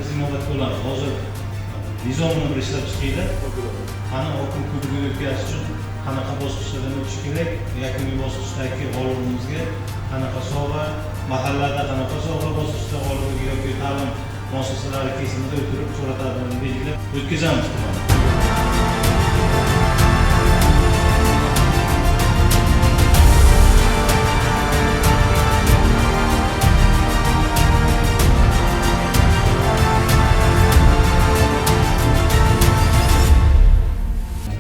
biz inovatga bo'lamiz. Hozir dizolni bir ishlab chiqaylik. Qani okum kubiga o'tkazish uchun qanaqa bosqichlardan o'tish kerak, yakuniy bosqichdagi g'olibimizga qanaqa sovg'a, mahallada qanaqa sovg'a bosqichda g'olibiga yoki ta'lim muassasalari kesimida o'tirib chora-tadbirni belgilab o'tkazamiz.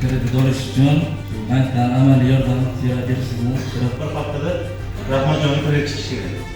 Kreditlar uchun bankdan amaliy yordam berish bir haftada Rahmonjonni kredit chiqish kerak.